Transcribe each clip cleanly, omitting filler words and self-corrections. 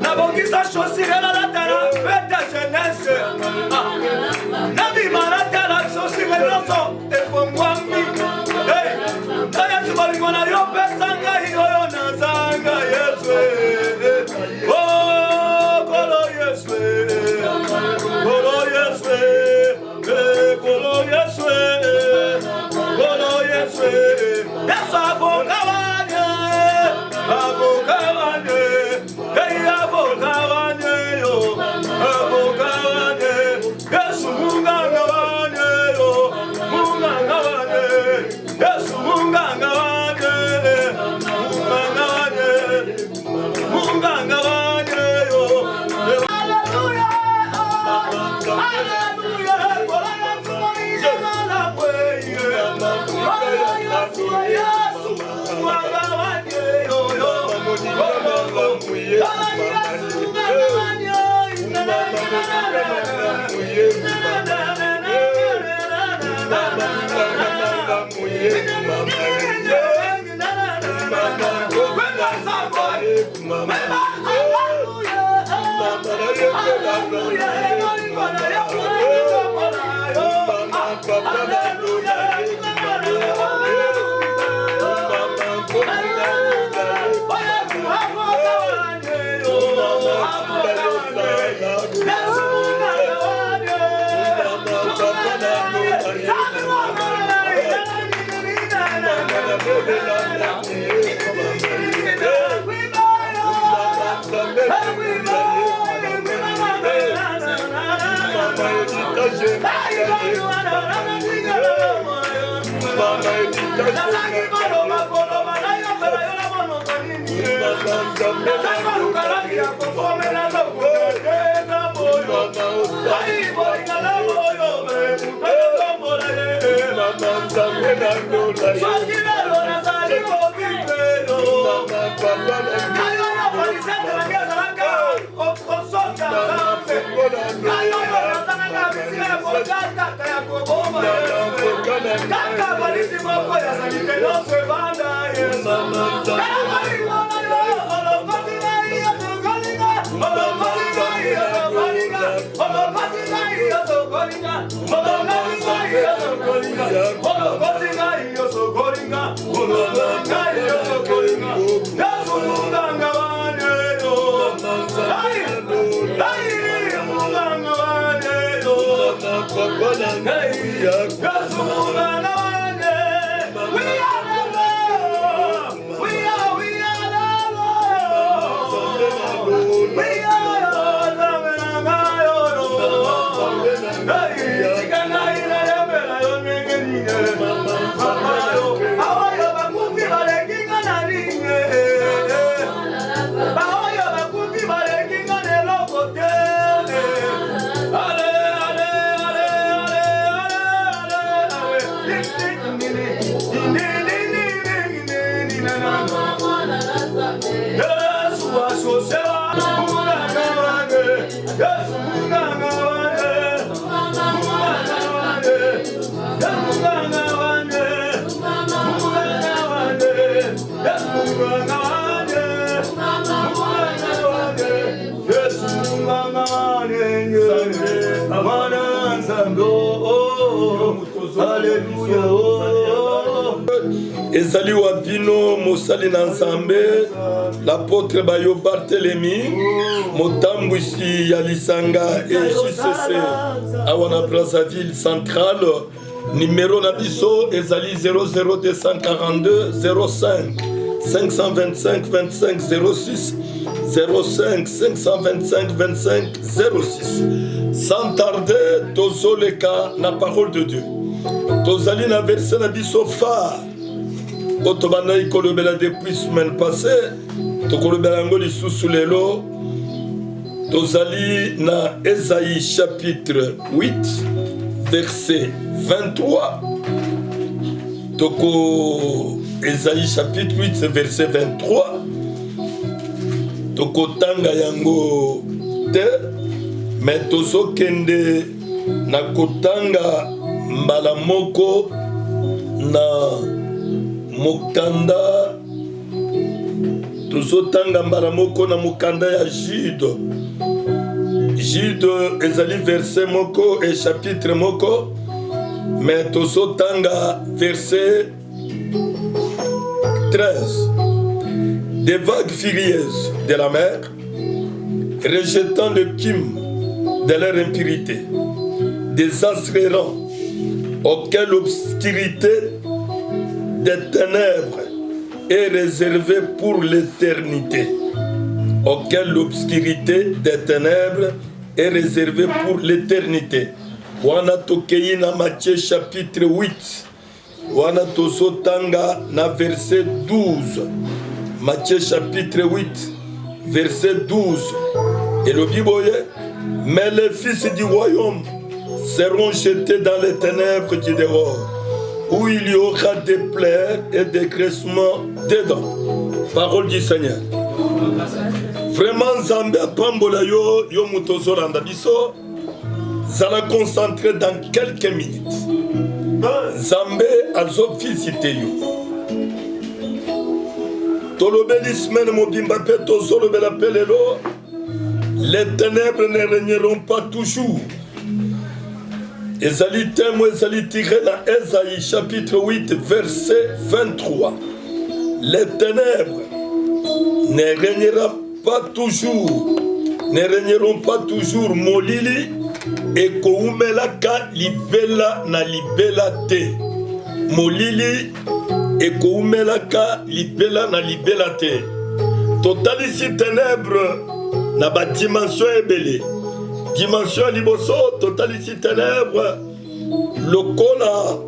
Nabongisa chaussure la terre, fête de jeunesse. Nabima la terre, chaussure l'osso, et pour moi, Naya Subalimona, yo pesanga, yo nazanga, yes. Oh, Kolo, yes. Kolo, yes. Kolo, yes. Kolo, yes. Yes, Avogavane, Avogavane. Ezali Wabino, Moussali Nansambé, l'apôtre Bayo Barthélemy, Motambouissi Yalisanga et JCC, Awana Brazzaville Centrale, numéro Nabiso, Ezali 00242 05 525 25 06 05 525 25 06. Sans tarder, tozoleka na parole de Dieu. Tozali na verset na biso phare. Otobana ikolobela depuis semaine passée. Tokolobela ngo lisusu lelo. Tozali na Esaïe chapitre 8, verset 23. Toko Esaïe chapitre 8, verset 23. Toko tanga yango te. Mais tozo kende na kotanga mbala moko na mokanda. Tozo tanga mbala moko na mokanda ya Jude. Jude ezali verset moko et chapitre moko. Mais tozo tanga verset 13. Des vagues furieuses de la mer, rejetant le kim de leur impurité, des astres errants auxquels l'obscurité des ténèbres est réservée pour l'éternité. Auquel l'obscurité des ténèbres est réservée pour l'éternité. Wana tokei na Matthieu chapitre 8. Wana tozotanga na verset 12. Matthieu chapitre 8, verset 12. Et le Bible, mais les fils du royaume seront jetés dans les ténèbres du dehors, où il y aura des plaies et des graissements dedans. Parole du Seigneur. Vraiment, Zambé Pambola yo mutozo randa biso, zala concentré dans quelques minutes. Zambé azo visité yo. Tolobeli semaine mobimba pe tozolobela pelelo. Les ténèbres ne régneront pas toujours. Ezali thème ezali tiré dans Esaïe chapitre 8 verset 23. Les ténèbres ne régneront pas toujours. Ne régneront pas toujours molili et koumelaka libela na libela te. Molili et koumelaka libela na libela te. Totalisi ténèbres na ba dimension ebele. Dimension liboso totalisi ténèbres. Lokola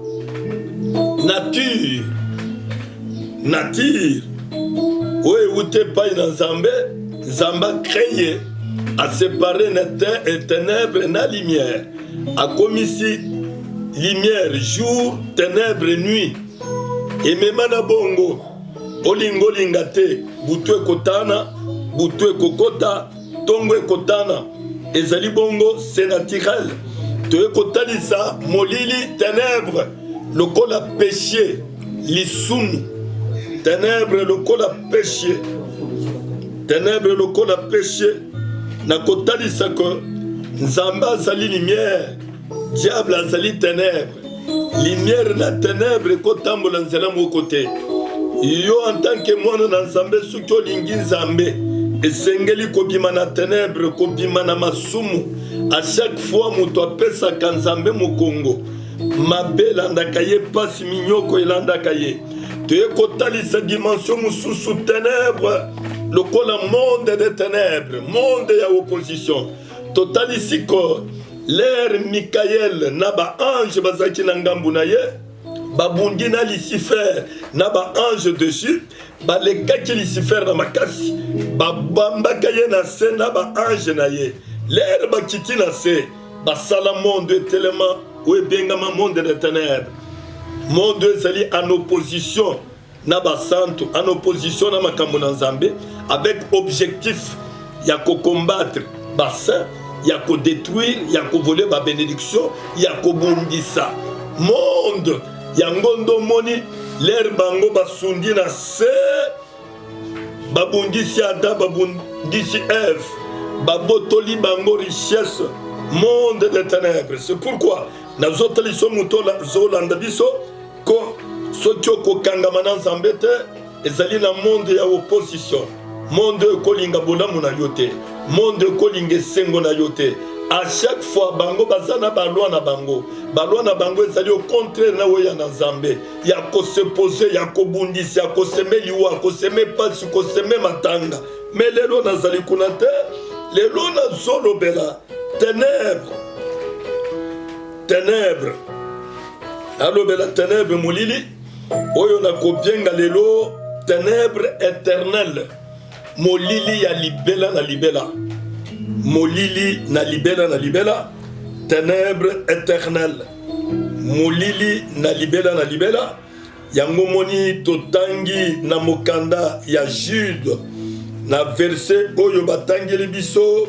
nature. Nature. Oye ute pai na Nzambe. Nzamba créé à séparer les ténèbres na lumière. A komisi lumière jour, ténèbres nuit. Et même na bongo. Olingo lingate. Butu ekotana. Butu ekokota. Tongo ekotana. Ezali bongo c'est naturel. Te ekotalisa molili ténèbres. Lokola péché. Lisunu. Ténèbres lokola péché. Ténèbres lokola péché. Nakotalisa que Nzamba azali lumière. Diable azali ténèbres. Lumière na ténèbres kotambola nzela moko te. Yo en tant que mwana na Nzambe soki olingi Nzambe esengeli kobima na ténèbres, kobima na masumu. À chaque fois moto apesaka Nzambe mokongo mabe elandaka ye, pasi minyoko elandaka ye. Toye kotalisa dimension mosusu ténèbres lokola monde des ténèbres, monde ya opposition. Totalisi ko l'air Michael na ba ange bazaki na ngambu na ye, babundi na Lucifer na ba ange dessus, balekaki Lucifer na makasi, babambaka ye na se na ba ange na ye. L'air bakiti na se, basala monde tellement ou ebengama monde des ténèbres. Monde ezali en opposition na basantu, en opposition na makambo na Nzambe, avec objectif ya ko combattre basaint, ya ko détruire, ya ko voler ba bénédiction, ya ko bondisa. Monde ya ngondo moni l'air bango basundi na se, babundisi Adam, babundisi Ève, babotoli bango richesse, monde des ténèbres. C'est pourquoi nazotali so mutola zolanda biso ko sotyo ko kangama na Nzambe te, ezali na monde ya opposition. Monde kolinga bolamu na yote, monde kolinga sengo na yote. À chaque fois bango bazana balwa na bango ezali au contraire na weya na Nzambe, ya ko se poser, ya ko bundisi, ya ko seme liwa, ko seme pasi, ko seme matanga. Mais lelo nazali kuna te, lelo na zolobela ténèbres. Ténèbres. Alobela ténèbres molili. Oyo na kopienga lelo ténèbres éternelles. Molili ya libela na libela. Molili na libela na libela. Ténèbres éternelles. Molili na libela. Yango moni totangi na mokanda ya Jude. Na verset oyo batangeli biso.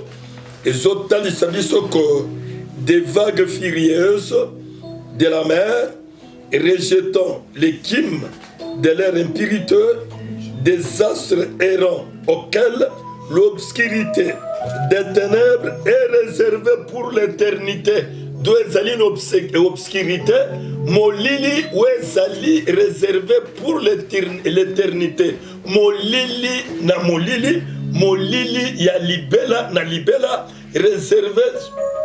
Ezotalisa biso ko des vagues furieuses de la mer, rejetant l'écume de leur impurité, des astres errants auxquels l'obscurité des ténèbres est réservée pour l'éternité. D'où est l'obscurité, molili ou est réservé pour l'éternité. Molili na molili, molili ya libela na libela, réservé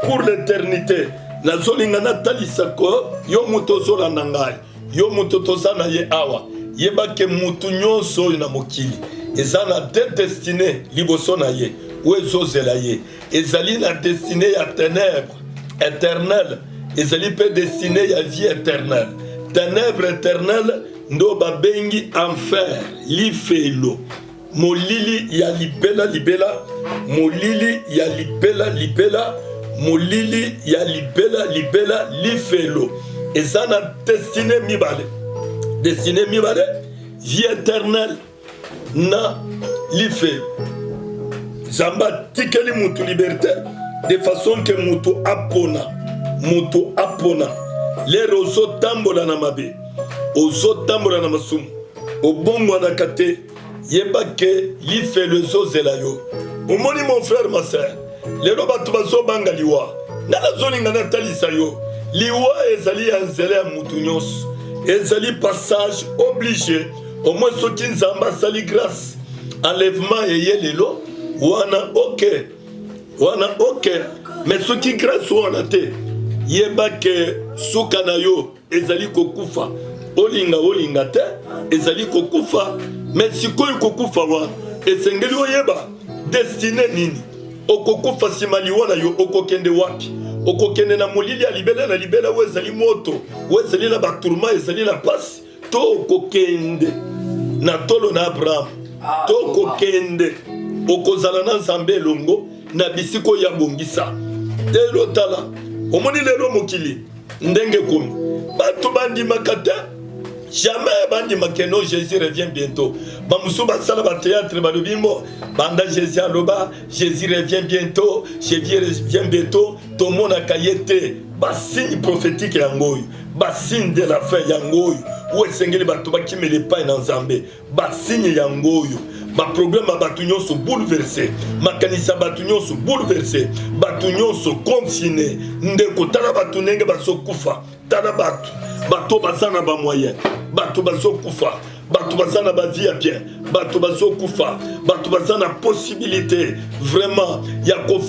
pour l'éternité. Nazolinga natalisa ko yo muto zola nangai, yo muto tozana ye awa, yeba ke mutu nyonso na mokili. Ezana de destiné liboso na ye, ou ezozela ye. Ezali na destiné ya ténèbres éternelle, ezali pe destiné ya vie éternelle. Ténèbres éternelles ndo babengi enfer, lifelo. Molili ya libela libela, molili ya libela libela, molili ya libela libela lifelo. Ezana destiné mibale. Destiné mibale, vie éternelle na lifelo. Zamba tikeli mutu liberté de façon que mutu apona. Mutu apona. Les ozo tambola na mabe. Ozo tambola na masumu. Obongo na kate. Yeba ke lifelo zozela yo. Omoni mon frère ma sœur. Lelo batu bazo banga liwa. Nala zolinga na talisa yo. Liwa ezali ya nzele ya mutu nyonso. Ezali passage obligé. Au moins soki nzamba sali grâce. Enlèvement eye lelo. Wana ok. Mais soki grâce wana te. Yeba ke suka na yo ezali kokufa. Olinga te. Ezali kokufa. Mais sikoyo kokufa wana. Esengeli oyeba. Destiné nini. Okokufa simali wana yo okokende wapi. Okokende na molili ya libela wezali moto. Wezali na baturma ezali na pasi. To okokende. Na tolo na Abraham. To okokende. Okozala na nzambe elongo na bisiko ya bongisa. Lelo tala. Omoni lelo mokili. Ndenge komi. Bato bandi makata. Jamais bandi makeno Jésus revient bientôt. Bamusu basala ba théâtre balobimo. Banda Jésus aloba. Jésus revient bientôt. Jésus revient bientôt. Tout le monde a kayete. Ba signe prophétique yangoy. Ba signe de la fin yangoy. Où est-ce que les bateaux qui me les paient dans Zambé? Ba signe yangoy. Ma problème à Batunion se bouleversé. Ma kanisa Batunion se bouleversé. Batunion se confiné. Ndeko tala batunenge baso kufa. Tala batu. Bato basana ba moyen. Bato baso kufa. Bato basana ba vie à bien. Bato baso kufa. Bato basana possibilité. Vraiment, il y a qu'on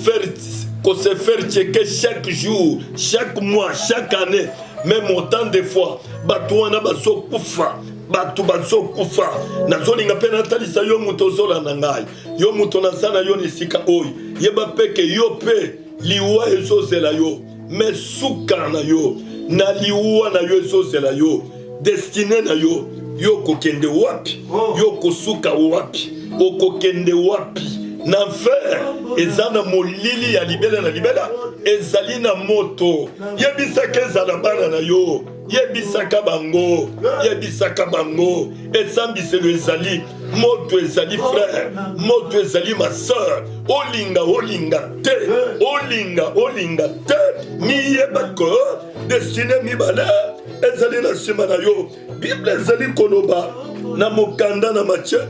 se faire checker chaque jour, chaque mois, chaque année. Même autant de fois. Bato wana baso kufa. Batu baso kufa nazolinga pe natalisa yo muto zola na ngai yo muto nasana yo nisika oyo yeba peke yo pe liwa ezozela yo mais suka na yo na liwa na yo ezozela yo destiné na yo yo kokende wapi yo kosuka wapi okokende wapi na fer ezana molili ya libela na libela ezali na moto yebisaka ezala bana na yo yebisaka bango esambiselo ezali moto ezali frère moto ezali ma sœur olinga te miyeba ko destiné mibale ezali na nsima na yo bible ezali koloba na mokanda na Matthieu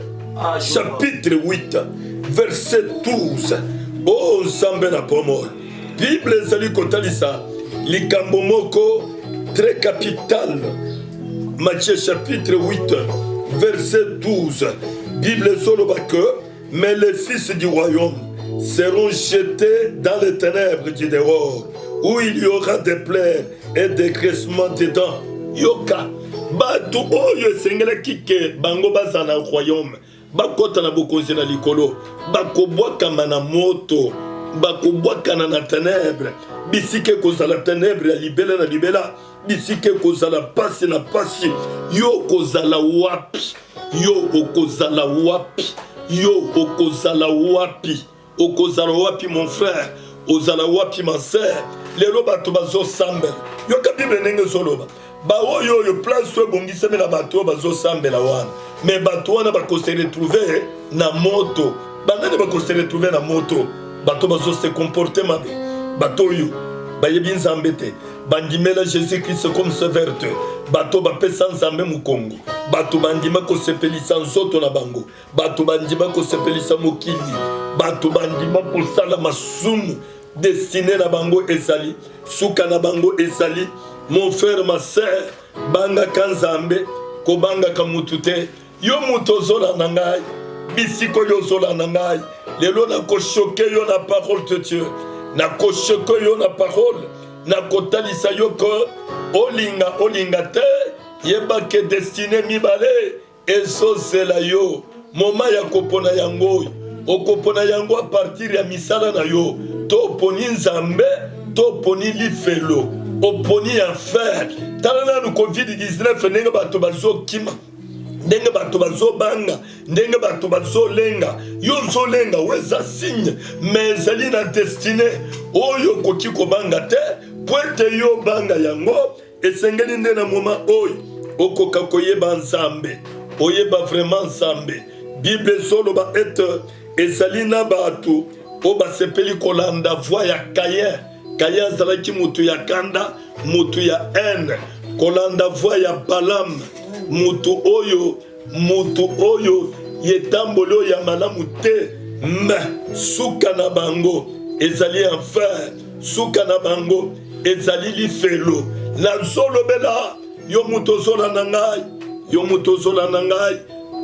chapitre 8 verset 12 o nzambe na pomoi bible ezali kotalisa likambo moko très capital. Matthieu chapitre 8 verset 12 Bible soloba que mais les fils du royaume seront jetés dans les ténèbres du dehors où il y aura des pleurs et des graissements dedans. Yoka batu oyo sengela kike bango baza na royaume bakota na bokonzi na likolo bakobwaka na moto bakobwakana na ténèbre bisika ekozala ténèbre ya libela na libela bisika ekozala pasi na pasi yo okozala wapi yo okozala wapi yo okozala wapi okozala wapi mon frère ozala wapi ma sœur lelo bato bazosambela yoka bible ndenge ezoloba baoyo oyo place oyo ebongisami na bato oyo bazosambela wana me bato wana bakose retrouve na moto banani bakose retrouve na moto bato bazose comporte mabe bato oyo bayebi nzambe te bandimela jésus christ comme sauveur te bato bapesa nzambe mokongo bato bandima kosepelisa nzoto na bango bato bandima kosepelisa mokili bato bandima kosala masumu destiné na bango ezali suka na bango ezali mon frère ma sœur bangaka nzambe kobangaka mutu te yo mutu ozolanda ngai bisika oyo ozolanda ngai lelo nakoshoke yo na parole de dieu nakoshoke yo na parole nakotalisa yo ko olinga te yeba ke destiné mibale ezozela yo moma ya kopona yango okopona yango a partir ya misala na yo to oponi nzambe to oponi lifelo oponi enfer tala nanu covid-19 ndenge bato bazokima ndenge bato bazobanga ndenge bato bazolenga yo nzolenga weza signe mais ezali na destine oyo okoki kobanga te po ete yo banga yango esengeli nde na moma oyo okoka koyeba nzambe oyeba vraiment nzambe bible ezoloba ete ezali na bato oyo basepeli kolanda voi ya kayen kayen azalaki motu ya kanda motu ya haine kolanda voi ya balam motu oyo yetamboli oyo ya malamu te me suka na bango ezali enfer suka na bango ezali lifelo nazolobela yo moto ozolanda ngai yo moto ozolanda ngai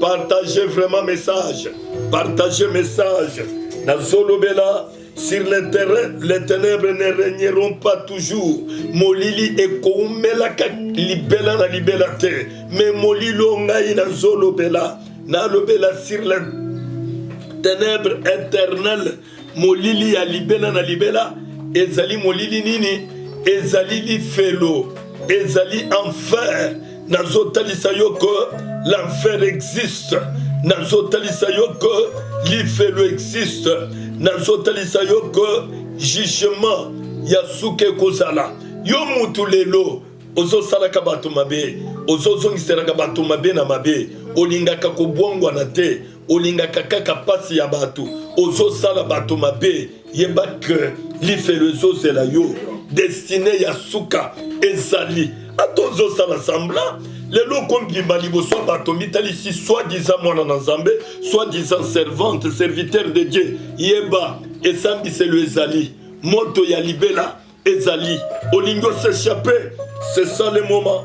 partagez vraiment message partagez message nazolobela sur les ténèbres ne régneront pas toujours molili ekoumelaka libela na libela te mais molili ongai nazolobela nalobela sur les ténèbres éternelles molili ya libela na libela ezali molili nini ezali lifelo ezali enfer nazotalisa yo ko l'enfer existe nazotalisa yo ko lifelo existe nazotalisa yo ko jugement ya suke kozala yo mutu lelo ozosalaka bato mabe ozozongiselaka bato mabe na mabe olingaka kobwangwana te olingaka kaka pasi ya bato ozosala bato mabe yeba ke lifelo ezozela yo destine ya suka ezali ata ozosala semblant lelo kombima liboso bato mitalisi soi-disant mwana na nzambe soi-disant servante serviteur de dieu yeba esambiselo ezali moto ya libela ezali olingi os'échapper c'est ça le moment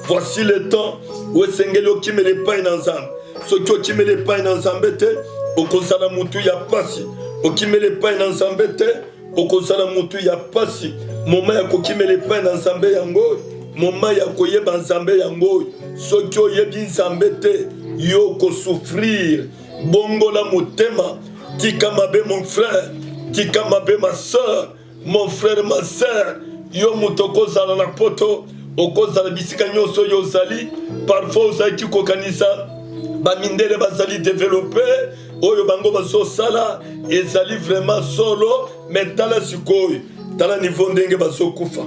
voici le temps où esengeli okimela epai na nzambe soki okimela epai na nzambe te okozala mutu ya pasi okimela epai na nzambe te okozala mutu ya pasi moma ya kokimela epai na nzambe yango moma ya koyeba nzambe yango soki oyebi nzambe te yo kosouffrir bongola motema tika mabe mon frère tika mabe ma soeur mon frère ma soeur yo moto okozala na poto okozala bisika nyonso oyo ozali parfois ozalaki kokanisa bamindele bazali développe oyo bango bazosala ezali vraiment solo mais tala sikoyo tala niveau ndenge bazokufa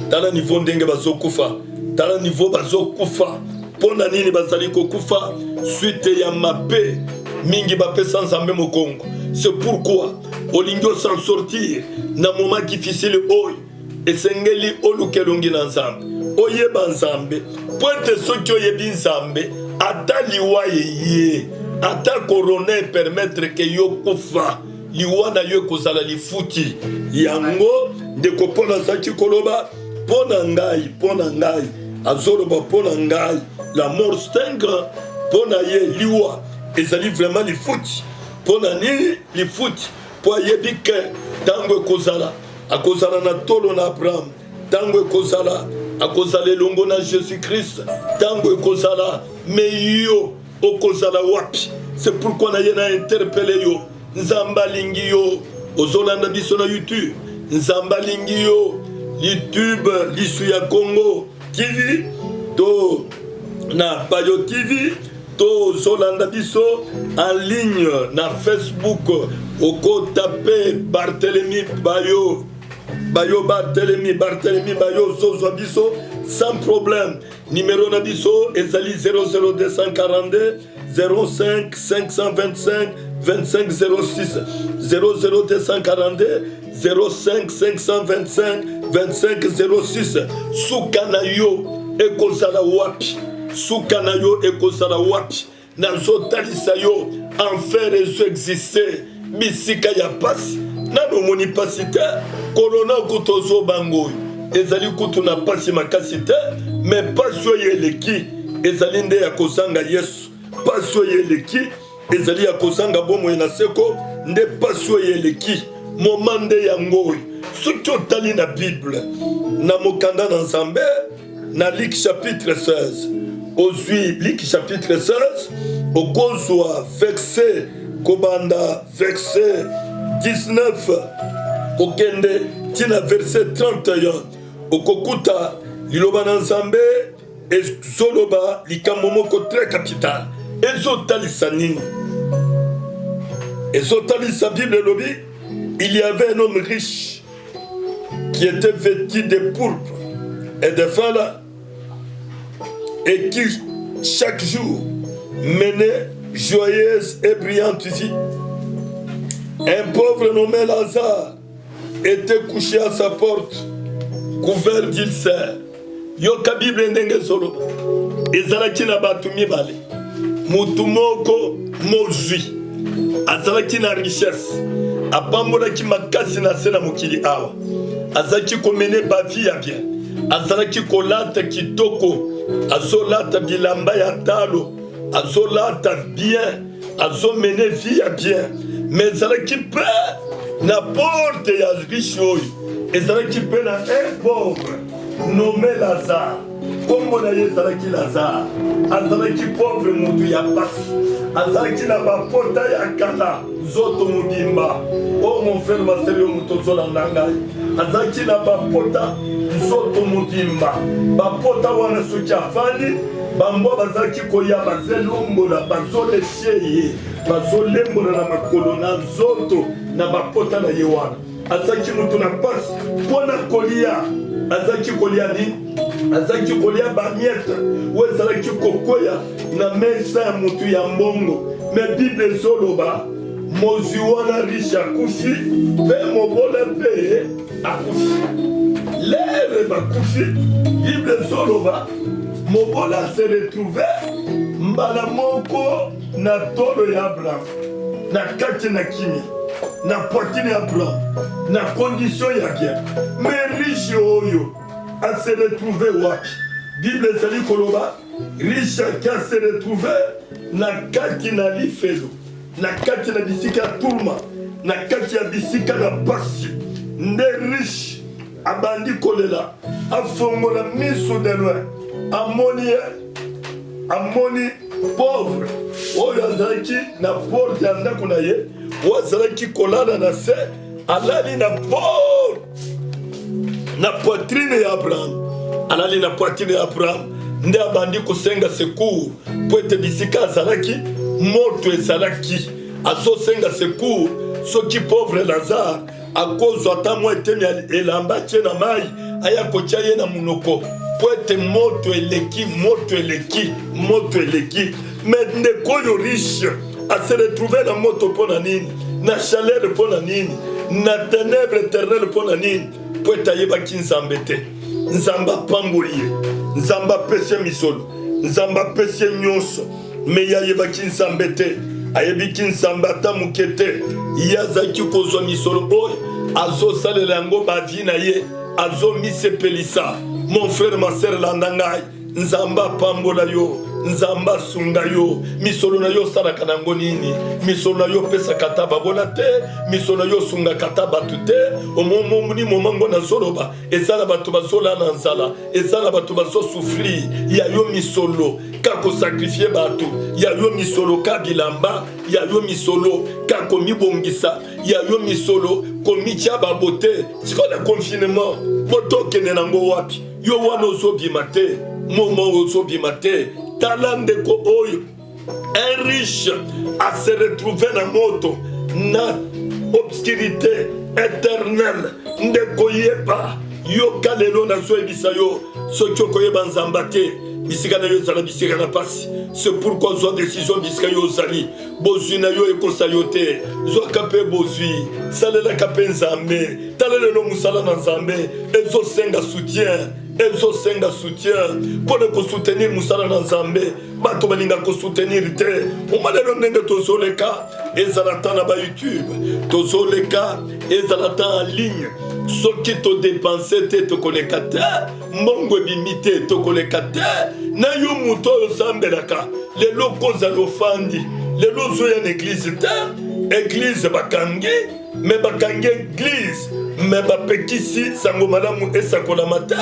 tala niveau ndenge bazokufa tala niveau bazokufa mpona nini bazali kokufa suite ya mabe mingi bapesa nzambe mokongo c'est pourquoi olingi osan sortir na moment difficile oyo esengeli oluka elongi na nzambe oyeba nzambe po ete soki oyebi nzambe ata liwa ye ata korona epermettre ke yo kufa liwa na yo ekozala lifuti yango ndeko mpona azalaki koloba mpona ngai azoloba mpona ngai la mort stingre mpona ye liwa ezali vraiment lifuti mpona nini lifuti mpo ayebi ke ntango akozala na tolo na abraham ntango akozala elongo na jésus christ ntango ekozala me yo okozala wapi c'est pourquoi na ye na interpele yo nzambe alingi yo ozolanda biso na YouTube nzamba lingi yo YouTube lisu ya Congo TV to na Bayo TV to zolanda biso en ligne na Facebook oko tape Barthélemy Bayo Barthélemy Bayo zozwa biso sans problème. Numéro na biso ezali 00242 05 525 25 06 00242 05 525 25 06. Suka na yo ekozala wapi? Suka na yo ekozala wapi? Nazotalisa yo enfer ezo existe bisika ya pasi nano moni pasi te korona kutozo bangoy ezali kutu na pasi makasi te me pasi oyo eleki ezali nde ya kozanga Yesu. Pasi oyo eleki ezali ya kozanga bomoi na seko nde pasi oyo eleki moma nde yangoy. Soki otali na Bible na mokanda na Nzambe na Luc chapitre 16 ozwi Luc chapitre 16 okozwa verset kobanda verset 19 okende tina verset 31 okokuta liloba na Nzambe ezoloba likambo moko très capital ezotalisa nini? Ezotalisa Bible lobi il y avait un homme riche qui était vêtu de pourpre et de fala et qui chaque jour menait joyeuse et brillante vie. Un pauvre nommé Lazare était couché à sa porte, couvert d'ulcères. Yoka Bible ndenge solo. Ezalaki na batu mibale. Mutu moko mozwi. Azalaki na richesse. Apambolaki makasi na se na mokili awa. Azalaki komene bavi ya bien. Azalaki kolata kitoko. Azolata bilamba ya talo. Azolata bien. Azomene vie ya bien. Mais ezalaki pe na porte ya riche oyo. Ezalaki pe na un pauvre nommé Lazare. Kombo na ye ezalaki Lazare. Azalaki pauvre mutu ya pasi. Azalaki na bapota ya kala zoto mobimba. Oh mon frère ma sœur yo muto zolanda ngai. Azalaki na bapota zoto mobimba. Bapota wana soki afandi bambo bazalaki koya bazelongola bazoleshe ye bazolembola na makolo na zoto na bapota na ye wana. Azalaki mutu na pasi mpona kolia. Azalaki kolia nini? Azalaki kolia bamiete oyo ezalaki kokwea na mesa ya mutu ya mbongo. Me Bible ezoloba mozwi wana riche akufi mpe mobole mpe akufi. Lere bakufi Bible ezoloba mobola se retrouve mbala moko na tolo ya Abraham na kati na kimia na poitrine ya Abraham na condition ya bien. Mais riche oyo a se retrouve wapi? Bible ezali koloba riche a se retrouve na kati na lifelo, na kati na bisika ya turma, na kati ya bisika na pasi. Nde riche abandi kolela afongola miso de loin amoni pauvre oyo azalaki na porte ya ndako na ye oyo azalaki kolala na se alali na porte na poitrine ya Abraham. Alali na poitrine ya Abraham nde abandi kosenga secours po ete bisika azalaki moto ezalaki azosenga secours soki pauvre Lazare akozwa ata mwa etemi elamba tie na mai aya kotia ye na munoko po ete moto eleki. Mais ndeko oyo riche ase retrouve na moto mpo na nini? Na chaleur mpo na nini? Na ténèbre éternelle mpo na nini? Po ete ayebaki Nzambe te. Nzambe apamboli ye, Nzambe apesi ye misolo, Nzambe apesi ye nyonso. Me ye ayebaki Nzambe te, ayebiki Nzambe ata moke te. Ye azalaki kozwa misolo oyo azosalela yango bavi na ye, azomisepelisa. Mon frère ma sœur landa ngai, Nzambe apambola yo, nzamba sunga yo misolo na yo sala kanango nini misolo na yo pesa kata babona te misolo na yo sunga kata batu te omomoni momango na zoloba ezala batu bazola na nzala ezala batu bazo souffrir ya yo misolo kako sacrifier batu ya yo misolo ka bilamba ya yo misolo kako mibongisa ya yo misolo komitia babote sikola confinement botokene nango wapi yo wana ozobima te momo ozobima te talande ko oyo un riche à se retrouver na moto na obscurité éternelle ndeko yeba yo kalelo na zo ebisa yo soki okoyeba nzamba te bisika na yo ezala bisika na pasi c'est pourquoi zwa décision bisika yo ozali bozwi na yo ekosa yo te zwaka mpe bozwi salelaka mpe nzambe talelelo mosala na nzambe ezosenga soutien mpona kosoutenir mosala na nzambe bato balinga kosoutenir te omalelo ndenge tozoleka ezala ta na bayoutube tozoleka ezala ta en ligne soki todepanse te tokoleka te mbongo ebimi te tokoleka te na yo moto oyo osambelaka lelo kozala ofandi lelo ozoya na eglize te eglize bakangi me bakangi eglize me bapekisi sango malamu esakolama te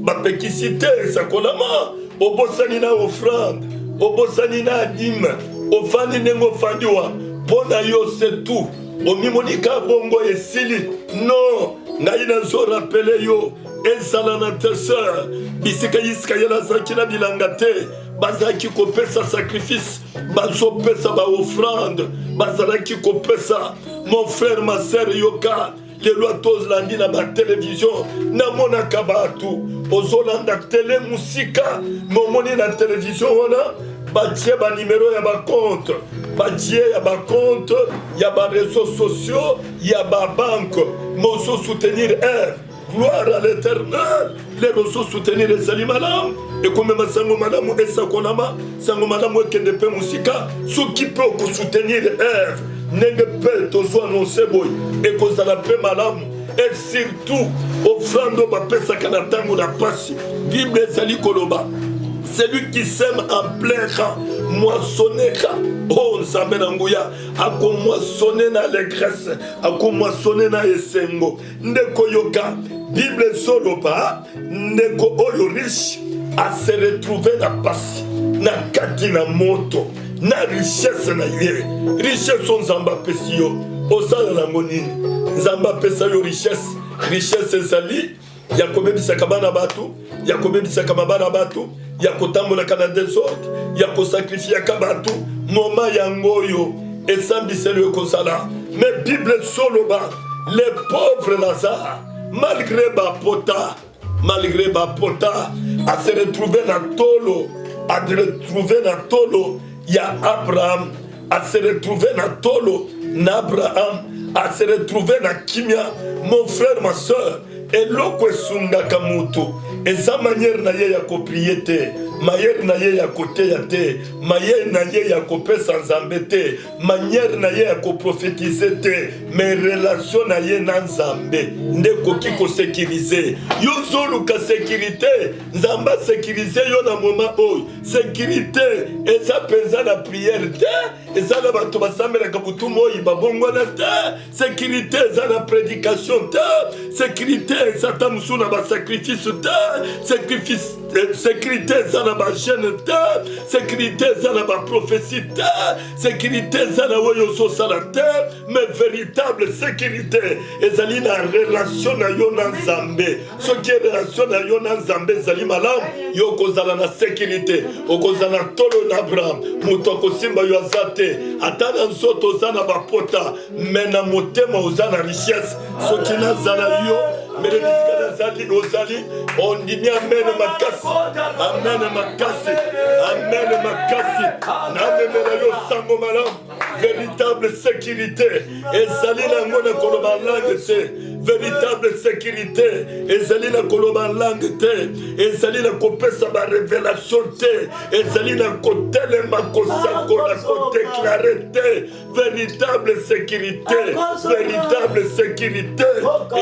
bapekisi te esakolama obosani na offrande obosani na adime ofandi ndenge ofandiwa mpo na yo setu omimonika bongo esili non ngai nazorapele yo ezala na te sœur bisika Israel azalaki na bilanga te bazalaki kopesa sacrifice bazopesa baoffrande bazalaki kopesa mon frère ma sœur yoka lelo tozolandi na batelevizio namonaka bato ozolanda tele musika momoni na televizio wana batie banimero ya bacompte batie ya bacompte ya bareseaux sociaux ya babanke mozo soutenir eve gloire à l'éternel les mozo soutenir ezali malamu ekomema sango malamu esakolama sango malamu ekende mpe musika soki mpe okosoutenir eve ndenge mpe tozwa anonse boye ekozala mpe malamu et surtout offrande oyo bapesaka na ntango na pasi bible ezali koloba celui qui sème en plein champ moissonnera oh nzambe na nguya akomoissonne na allégresse akomoissonne na esengo ndeko yoka bible ezoloba ndeko oyo riche ase retrouve na pasi na kati na moto na richesse na ye richesse o nzambe apesi yo osala nango nini nzambe apesa yo richesse ezali ya kobebisaka bana bato ya kobebisaka mabana bato ya kotambolaka na desordre ya kosakrifiyaka bato moma yango oyo esambiseli ekozala mais bible soloba les pauvres Lazare malgré bapota a se retrouver na tolo ya Abraham a se retrouver na tolo na Abraham a se retrouver na kimia mon frère ma soeur eloko esungaka mutu eza manière na ye ya koprie te manière na ye ya koteya te manière na ye ya kopesa nzambe te manière na ye ya koprofetize te mais relation na ye na nzambe nde koki kosekirize yo zoluka sécurité nzambe asekirize yo na moma oyo sécurité eza mpenza na prière te eza na bato basambelaka butu moi babongwana te sécurité eza na prédication te sécurité eza ta mosu na basacrifice te sécurité eza na bagene te sécurité eza na baprophétie te sécurité eza na oyo ozosala te mais véritable sécurité ezali na relation na yo na nzambe soki relation na yo na nzambe ezali malamu yo okozala na sécurité okozala na tolo na Abraham moto akosimba yo aza te ata na nzoto oza na bapota me na motema oza na richesse soki nazala yo mele bisika nazali ozali ondimi amene makasi namemela yo sango malamu véritable sécurité ezali nango na koloba langue te véritable sécurité ezali na koloba langue te ezali na kopesa barévélation te ezali na kotelema kosakola kodeklare te véritable sécurité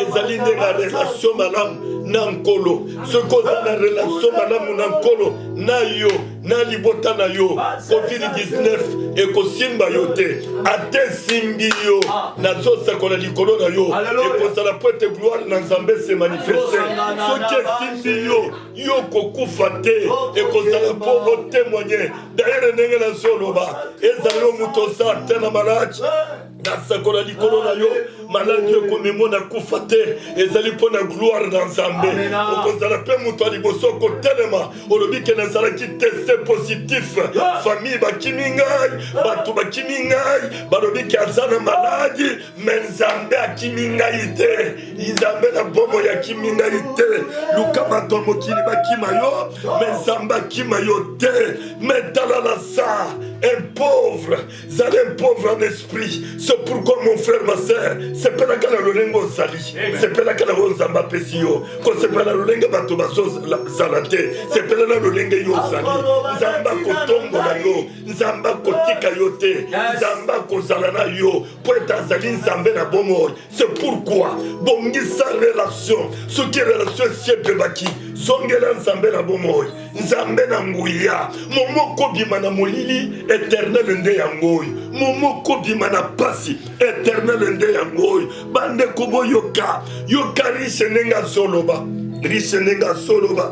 ezali nde na relation malamu na nkolo soki oza na relation malamu na nkolo na yo na libota na yo covid-19 ekosimba yo te ate simbi yo nazosakola likolo na yo ekozala po ete gloire na nzambe se manifeste soki esimbi yo yo kokufa te ekozala po otémoigne d'ailleurs ndenge nazoloba ezala yo moto oza te na maladi nasakola likolo na yo maladi ekomemona kufa te ezali mpo na gloire na nzambe okozala mpe moto ya liboso kotelema olobi ke nazalaki teste positif famille bakimi ngai bato bakimi ngai balobi ke aza na maladi me nzambe akimi ngai te nzambe na bomo yakimi ngai te luka bato ya mokili bakima yo me nzambe akima yo te me tala na sa un pauvre zali un pauvre en esprit. C'est pourquoi mon frère, ma soeur, c'est pas la cala lolengo sali, c'est pas la cala nzamba pesio, quand c'est pas la lolenga bato baso salate, c'est pas la lolenga yo sali, nzamba kotongo na yo, nzamba kotika yo te, nzamba kozalana yo, pour être azali nzambe na bomo. C'est pourquoi bongi sa relation, ce qui est relation c'est baki, zongela nzambe na bomo, nzambe na nguya, momo kobima na molili éternel nde yangoy, momo kobima na pasi éternel nde yangoy, bande kobo yoka riche nenga soloba, riche nenga soloba.